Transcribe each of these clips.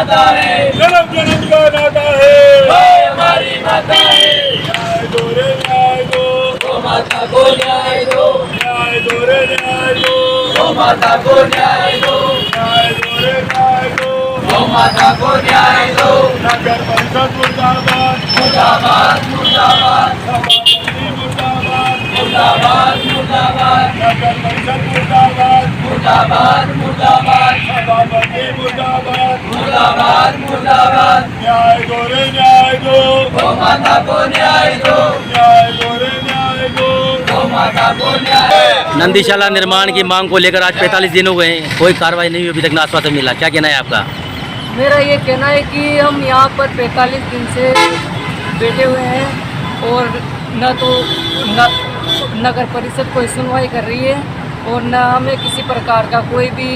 माता है, जन्म जन्म का नाता है, गाय हमारी माता है। न्याय दो रे न्याय दो, गौ माता को न्याय दो, न्याय दो रे न्याय दो, गौ माता को न्याय दो, न्याय दो रे न्याय दो, गौ माता को न्याय दो। नगर परिषद मुर्दाबाद, मुर्दाबाद मुर्दाबाद सभापति मुर्दाबाद, मुर्दाबाद मुर्दाबाद नगर परिषद मुर्दाबाद, मुर्दाबाद मुर्दाबाद सभापति मुर्दाबाद, मुर्दाबाद मुर्दाबाद। न्याय दो रे न्याय दो, गौ माता को न्याय दो, न्याय दो रे न्याय दो। गौ माता को न्याय। नंदीशाला निर्माण की मांग को लेकर आज 45 दिन हो गए हैं, कोई कार्रवाई नहीं हुई, अभी तक ना आश्वासन मिला। क्या कहना है आपका? मेरा ये कहना है कि हम यहाँ पर 45 दिन से बैठे हुए हैं और न तो नगर परिषद कोई सुनवाई कर रही है और न हमें किसी प्रकार का कोई भी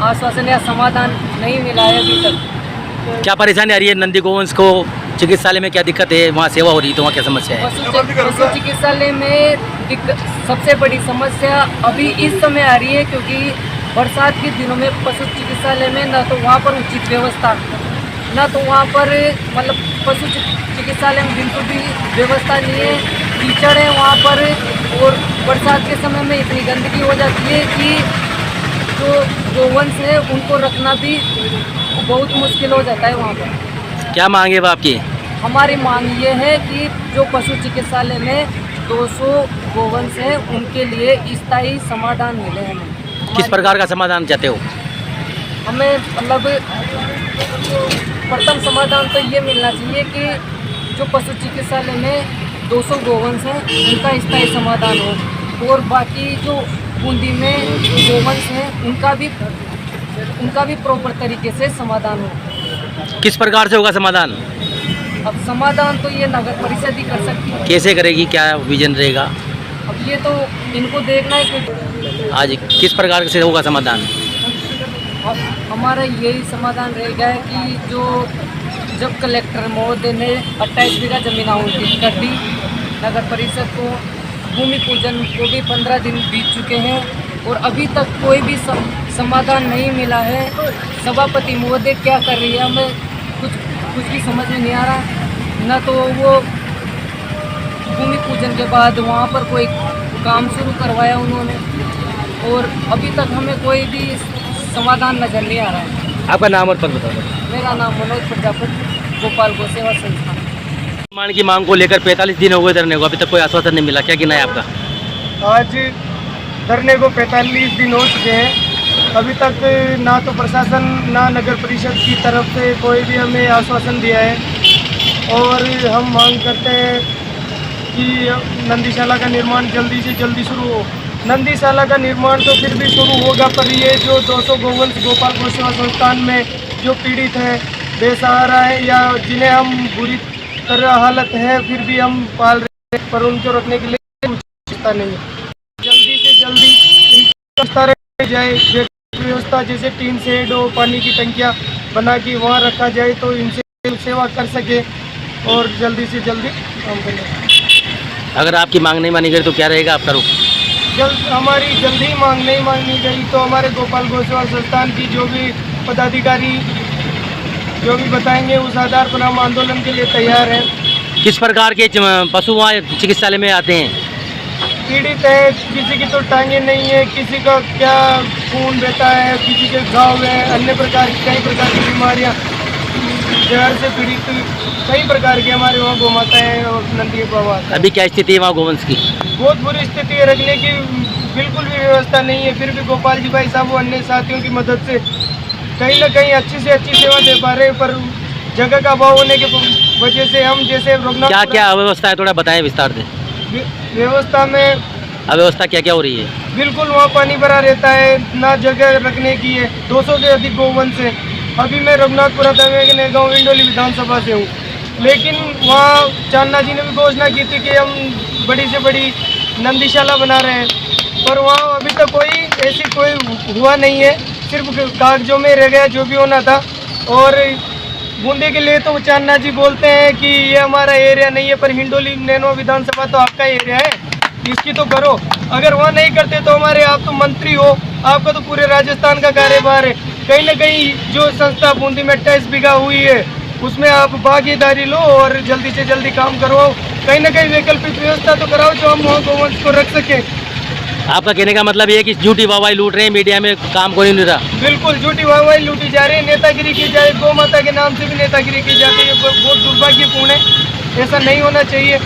आश्वासन या समाधान नहीं मिला है अभी तक। क्या परेशानी आ रही है नंदी गोवंश को? चिकित्सालय में क्या दिक्कत है? वहाँ सेवा हो रही है तो वहाँ क्या समस्या है? पशु चिकित्सालय में सबसे बड़ी समस्या अभी इस समय आ रही है क्योंकि बरसात के दिनों में पशु चिकित्सालय में न तो वहाँ पर उचित व्यवस्था, न तो वहाँ पर मतलब पशु चिकित्सालय में बिल्कुल भी व्यवस्था नहीं है। कीचड़ है वहाँ पर और बरसात के समय में इतनी गंदगी हो जाती है कि जो गोवंश है उनको रखना भी बहुत मुश्किल हो जाता है वहाँ पर। क्या मांगे अब आपकी? हमारी मांग ये है कि जो पशु चिकित्सालय में 200 गोवंश हैं उनके लिए स्थायी समाधान मिले हमें। किस प्रकार का समाधान चाहते हो? हमें मतलब प्रथम समाधान तो ये मिलना चाहिए कि जो पशु चिकित्सालय में 200 गोवंश हैं उनका स्थायी समाधान हो और बाकी जो बूंदी में गोवंश हैं उनका भी प्रॉपर तरीके से समाधान हो। किस प्रकार से होगा समाधान? अब समाधान तो ये नगर परिषद ही कर सकती है। कैसे करेगी? क्या विजन रहेगा? अब ये तो इनको देखना है कि आज किस प्रकार से होगा समाधान? हमारा यही समाधान रहेगा कि जो जब कलेक्टर महोदय ने 28 बीघा जमीन आवंटित कर दी नगर परिषद को, भूमि पूजन को भी 15 दिन बीत चुके हैं और अभी तक कोई भी समाधान नहीं मिला है। सभापति महोदय क्या कर रही है हमें कुछ भी समझ में नहीं आ रहा। न तो वो भूमि पूजन के बाद वहाँ पर कोई काम शुरू करवाया उन्होंने और अभी तक हमें कोई भी समाधान नजर नहीं आ रहा है। आपका नाम और पद बताओ। मेरा नाम मनोज प्रजापति, गोपाल गौसेवा संस्थान। निर्माण की मांग को लेकर 45 दिन हो गए धरने को, अभी तक कोई आश्वासन नहीं मिला। क्या कहना है आपका? आज धरने को 45 दिन हो चुके हैं, अभी तक ना तो प्रशासन ना नगर परिषद की तरफ से कोई भी हमें आश्वासन दिया है और हम मांग करते हैं कि नंदीशाला का निर्माण जल्दी से जल्दी शुरू हो। नंदीशाला का निर्माण तो फिर भी शुरू होगा, पर ये जो 200 गोवंश गोपाल गौसेवा संस्थान में जो पीड़ित हैं, बेसहारा है या जिन्हें हम बुरी तरह हालत है फिर भी हम पाल रहे हैं, पर उनको रखने के लिए व्यवस्था नहीं है। जल्दी से जल्दी इनकी व्यवस्था रखी जाए, व्यवस्था जैसे टीन शेड हो, पानी की टंकियाँ बना के वहाँ रखा जाए तो इनसे सेवा कर सके और जल्दी से जल्दी काम करें। अगर आपकी मांग नहीं मानी गई तो क्या रहेगा आपका रुख? हमारी जल्दी मांग नहीं मानी गई तो हमारे गोपाल गौसेवा संस्थान की जो भी पदाधिकारी जो भी बताएंगे उस आधार पर हम आंदोलन के लिए तैयार हैं। किस प्रकार के पशु वहाँ चिकित्सालय में आते हैं? पीड़ित है, किसी की तो टांगे नहीं है, किसी का क्या खून बहता है, किसी के घाव है, अन्य प्रकार की कई प्रकार की बीमारियाँ, जहर से पीड़ित कई प्रकार के हमारे वहाँ गौ माता है और नंदी बाबा। अभी क्या स्थिति है वहाँ गोवंश की? बहुत बुरी स्थिति है, रखने की बिल्कुल भी व्यवस्था नहीं है। फिर भी गोपाल जी भाई साहब अन्य साथियों की मदद से कहीं ना कहीं अच्छी से अच्छी सेवा दे पा रहे हैं, पर जगह का अभाव होने के वजह से हम जैसे क्या क्या अव्यवस्था है थोड़ा बताएं विस्तार से। व्यवस्था में अव्यवस्था क्या क्या हो रही है? बिल्कुल वहाँ पानी भरा रहता है, ना जगह रखने की है। 200 से अधिक गोवंश है। अभी मैं रघुनाथपुरा दमे गाँव इंडोली विधानसभा से हूँ, लेकिन वहाँ चांदना जी ने भी घोषणा की थी कि हम बड़ी से बड़ी नंदीशाला बना रहे हैं, पर वहाँ अभी तक कोई हुआ नहीं है, सिर्फ कागजों में रह गया जो भी होना था। और बूंदी के लिए तो चांदना जी बोलते हैं कि ये हमारा एरिया नहीं है, पर हिंडोली नैनो विधानसभा तो आपका एरिया है, इसकी तो करो। अगर वहाँ नहीं करते तो हमारे आप तो मंत्री हो, आपका तो पूरे राजस्थान का कार्यभार है, कहीं ना कहीं जो संस्था बूंदी में 28 बीघा हुई है उसमें आप भागीदारी लो और जल्दी से जल्दी काम करवाओ। कहीं ना कहीं वैकल्पिक व्यवस्था तो कराओ जो हम वहाँ गौवंश को रख सकें। आपका कहने का मतलब ये है कि झूठी वाहवाही लूट रहे हैं, मीडिया में काम कोई नहीं रहा। बिल्कुल झूठी वाहवाही लूटी जा रही है, नेतागिरी की जा रही है, गौ माता के नाम से भी नेतागिरी की जाती है। बहुत दुर्भाग्यपूर्ण है, ऐसा नहीं होना चाहिए।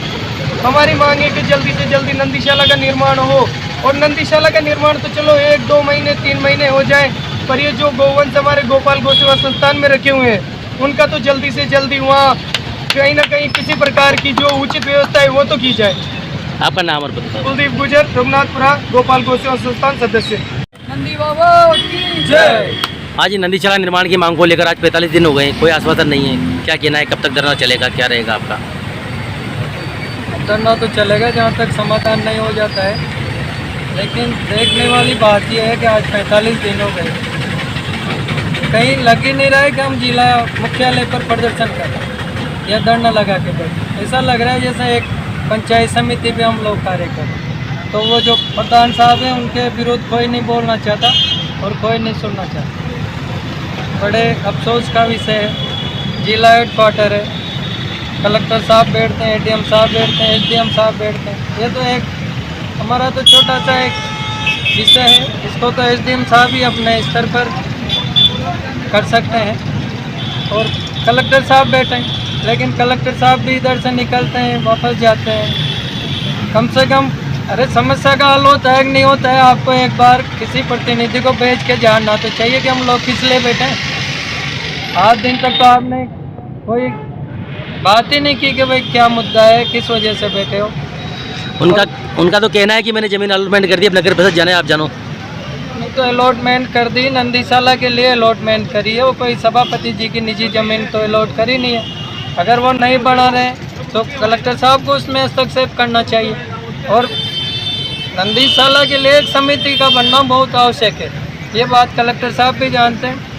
हमारी मांग है कि जल्दी से जल्दी नंदीशाला का निर्माण हो, और नंदीशाला का निर्माण तो चलो 1-2 महीने 3 महीने हो जाए, पर ये जो गौवंश हमारे गोपाल गौ सेवा संस्थान में रखे हुए हैं उनका तो जल्दी से जल्दी वहाँ कहीं ना कहीं किसी प्रकार की जो उचित व्यवस्था है वो तो की जाए। आपका नाम और पता? कुलदीप गुजर, रघुनाथपुरा, गोपाल गौ सेवा संस्थान सदस्य। नंदी बाबा की जय। आज ये नंदीशाला निर्माण की मांग को लेकर आज 45 दिन हो गए, कोई आश्वासन नहीं है। क्या कहना है, कब तक धरना चलेगा, क्या रहेगा आपका? धरना तो चलेगा जहाँ तक समाधान नहीं हो जाता है, लेकिन देखने वाली बात यह है कि आज 45 दिन हो गए, कहीं लग ही नहीं रहा है कि हम जिला मुख्यालय पर प्रदर्शन कर रहे हैं या धरना लगा के बैठे। ऐसा लग रहा है जैसे एक पंचायत समिति पे हम लोग कार्य करें। तो वो जो प्रधान साहब हैं उनके विरुद्ध कोई नहीं बोलना चाहता और कोई नहीं सुनना चाहता। बड़े अफसोस का विषय है। जिला हेडक्वार्टर है, कलेक्टर साहब बैठते हैं, एडीएम साहब बैठते हैं, एसडीएम साहब बैठते हैं। ये तो एक हमारा तो छोटा सा एक विषय है, इसको तो एसडीएम साहब ही अपने स्तर पर कर सकते हैं और कलेक्टर साहब बैठे हैं, लेकिन कलेक्टर साहब भी इधर से निकलते हैं, वापस जाते हैं। कम से कम अरे समस्या का हल होता है कि नहीं होता है, आपको एक बार किसी प्रतिनिधि को भेज के जानना तो चाहिए कि हम लोग किस लिए बैठे हैं। 8 दिन तक तो आपने कोई बात ही नहीं की कि भाई क्या मुद्दा है, किस वजह से बैठे हो। उनका तो कहना है कि मैंने जमीन अलॉटमेंट कर दी, अब नगर परिषद जाने आप जानो। नहीं तो अलॉटमेंट कर दी, नंदीशाला के लिए अलॉटमेंट करी है, वो कोई सभापति जी की निजी ज़मीन तो अलॉट करी नहीं है। अगर वो नहीं बढ़ा रहे तो कलेक्टर साहब को उसमें हस्तक्षेप करना चाहिए। और नंदीशाला के लिए एक समिति का बनना बहुत आवश्यक है, ये बात कलेक्टर साहब भी जानते हैं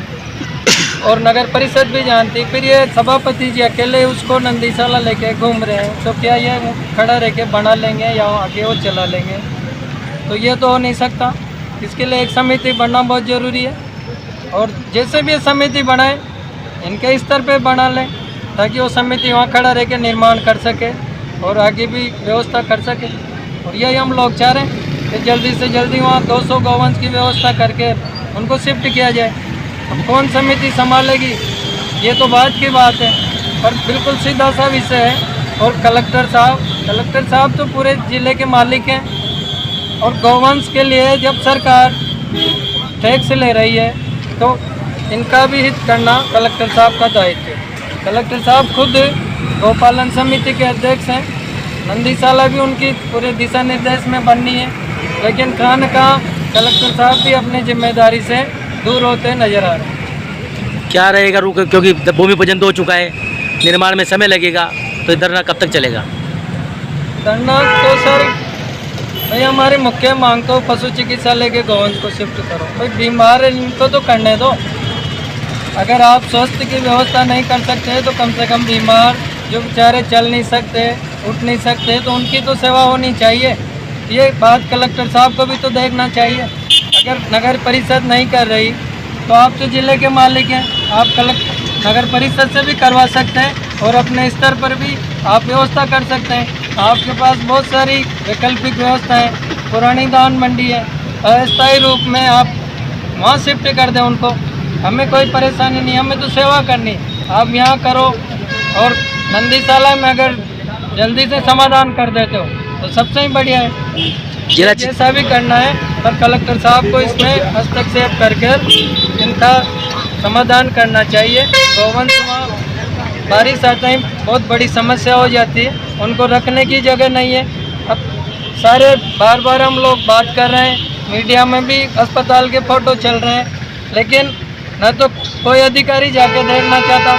और नगर परिषद भी जानती है। फिर ये सभापति जी अकेले उसको नंदीशाला लेके घूम रहे हैं, तो क्या ये खड़ा रह के बना लेंगे या आगे वो चला लेंगे? तो ये तो हो नहीं सकता। इसके लिए एक समिति बनना बहुत ज़रूरी है, और जैसे भी ये समिति बनाए इनके स्तर पे बना लें ताकि वो समिति वहाँ खड़ा रह के निर्माण कर सके और आगे भी व्यवस्था कर सके। और यही हम लोग चाह रहे हैं कि जल्दी से जल्दी वहाँ 200 गौवंश की व्यवस्था करके उनको शिफ्ट किया जाए। अब कौन समिति संभालेगी ये तो बाद की बात है, पर बिल्कुल सीधा सा विषय है। और कलेक्टर साहब तो पूरे ज़िले के मालिक हैं, और गौवंश के लिए जब सरकार टैक्स ले रही है तो इनका भी हित करना कलेक्टर साहब का दायित्व है। कलेक्टर साहब खुद गौपालन समिति के अध्यक्ष हैं, नंदीशाला भी उनकी पूरे दिशा निर्देश में बननी है, लेकिन कहाँ न कहाँ कलेक्टर साहब भी अपनी जिम्मेदारी से दूर होते नजर आ रहे हैं। क्या रहेगा रुक, क्योंकि भूमि पूजन तो हो चुका है, निर्माण में समय लगेगा, तो धरना कब तक चलेगा? धरना तो सर भाई हमारी मुख्य मांग तो पशु चिकित्सालय के गौवंश को शिफ्ट करो। भाई बीमार है इनको तो करने दो। अगर आप स्वास्थ्य की व्यवस्था नहीं कर सकते तो कम से कम बीमार जो बेचारे चल नहीं सकते, उठ नहीं सकते, तो उनकी तो सेवा होनी चाहिए। ये बात कलेक्टर साहब को भी तो देखना चाहिए। अगर नगर परिषद नहीं कर रही तो आप तो जिले के मालिक हैं, आप नगर परिषद से भी करवा सकते हैं और अपने स्तर पर भी आप व्यवस्था कर सकते हैं। आपके पास बहुत सारी वैकल्पिक व्यवस्था है, पुरानी धान मंडी है, अस्थायी रूप में आप वहाँ शिफ्ट कर दें उनको। हमें कोई परेशानी नहीं, हमें तो सेवा करनी। आप यहाँ करो, और नंदीशाला में अगर जल्दी से समाधान कर देते हो तो सबसे ही बढ़िया है। जैसा भी करना है, पर कलेक्टर साहब को इसमें हस्तक्षेप करके इनका समाधान करना चाहिए। गौवंश वहाँ बारिश आते ही बहुत बड़ी समस्या हो जाती है, उनको रखने की जगह नहीं है। अब सारे बार हम लोग बात कर रहे हैं, मीडिया में भी अस्पताल के फ़ोटो चल रहे हैं, लेकिन न तो कोई अधिकारी जाके देखना चाहता,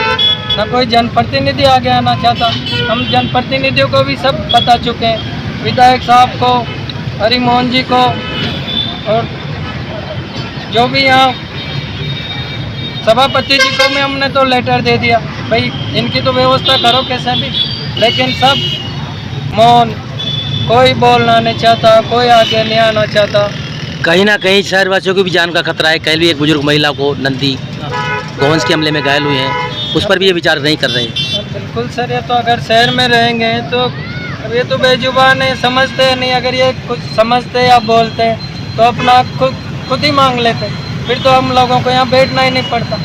न कोई जनप्रतिनिधि आगे आना चाहता। हम जनप्रतिनिधियों को भी सब बता चुके हैं, विधायक साहब को, हरिमोहन जी को, और जो भी यहाँ सभापति जी को भी हमने तो लेटर दे दिया, भाई इनकी तो व्यवस्था करो कैसे भी। लेकिन सब मौन, कोई बोलना नहीं चाहता, कोई आगे नहीं आना चाहता। कहीं ना कहीं शहरवासियों की भी जान का खतरा है। कल भी एक बुजुर्ग महिला को नंदी गोवंश के हमले में घायल हुए हैं, उस पर भी ये विचार नहीं कर रहे हैं। बिल्कुल सर, ये तो अगर शहर में रहेंगे तो अब ये तो बेजुबान है, समझते नहीं। अगर ये कुछ समझते या बोलते तो अपना खुद ही मांग लेते, फिर तो हम लोगों को यहाँ बैठना ही नहीं पड़ता।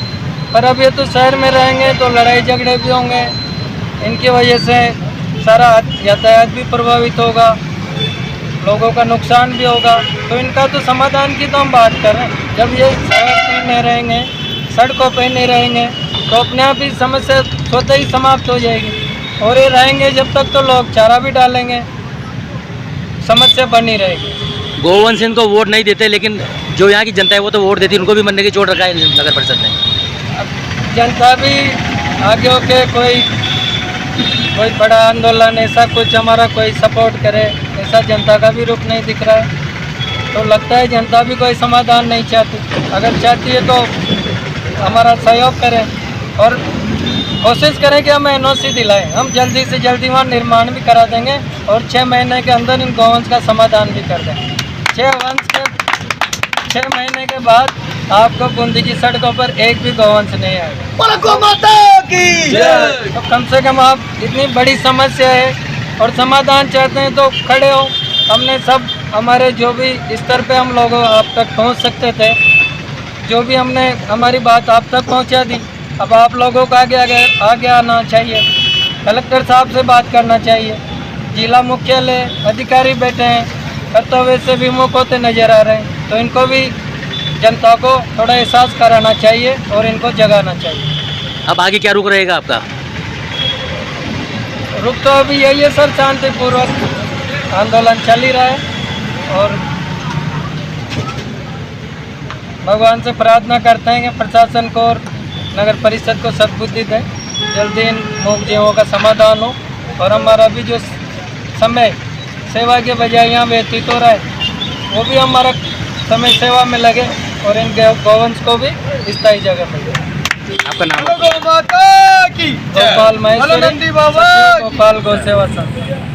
पर अब ये तो शहर में रहेंगे तो लड़ाई झगड़े भी होंगे, इनकी वजह से सारा यातायात भी प्रभावित होगा, लोगों का नुकसान भी होगा। तो इनका तो समाधान की तो हम बात कर रहे हैं। जब ये शहर में नहीं रहेंगे, सड़कों पे नहीं रहेंगे, तो अपने आप ही समस्या स्वतः ही समाप्त हो जाएगी। और ये रहेंगे जब तक तो लोग चारा भी डालेंगे, समस्या बनी रहेगी। गोवंश इनको वोट नहीं देते, लेकिन जो यहाँ की जनता है वो तो वोट देती है, उनको भी मरने की चोट रखा है नगर परिषद ने। अब जनता भी आगे होके कोई बड़ा आंदोलन ऐसा कुछ हमारा कोई सपोर्ट करे, ऐसा जनता का भी रुख नहीं दिख रहा है। तो लगता है जनता भी कोई समाधान नहीं चाहती। अगर चाहती है तो हमारा सहयोग करें और कोशिश करें कि हम NOC दिलाएं। हम जल्दी से जल्दी वहाँ निर्माण भी करा देंगे और 6 महीने के अंदर इन गोवंश का समाधान भी कर देंगे। 6 महीने के बाद आपको बूंदी की सड़कों पर एक भी गोवंश नहीं आएगा। तो कम से कम आप इतनी बड़ी समस्या है और समाधान चाहते हैं तो खड़े हो। हमने सब हमारे जो भी स्तर पे हम लोग आप तक पहुंच सकते थे, जो भी हमने हमारी बात आप तक पहुंचा दी। अब आप लोगों को आगे आना चाहिए, कलेक्टर साहब से बात करना चाहिए। जिला मुख्यालय अधिकारी बैठे हैं, कर्तव्य से विमुख होते नजर आ रहे हैं, तो इनको भी जनता को थोड़ा एहसास कराना चाहिए और इनको जगाना चाहिए। अब आगे क्या रुख रहेगा आपका? रुख तो अभी यही है सर, शांतिपूर्वक आंदोलन चल ही रहा है और भगवान से प्रार्थना करते हैं कि प्रशासन को और नगर परिषद को सद्बुद्धि दें, जल्दी इन मूक जीवों का समाधान हो और हमारा भी जो समय सेवा के बजाय यहाँ व्यतीत हो रहा है वो भी हमारा समय सेवा में लगे और इन गोवंश को भी स्थायी जगह मिले। आपका नाम? माता की गोपाल महेश्वरी, अलनंदी बाबा गोपाल गौ सेवा संघ।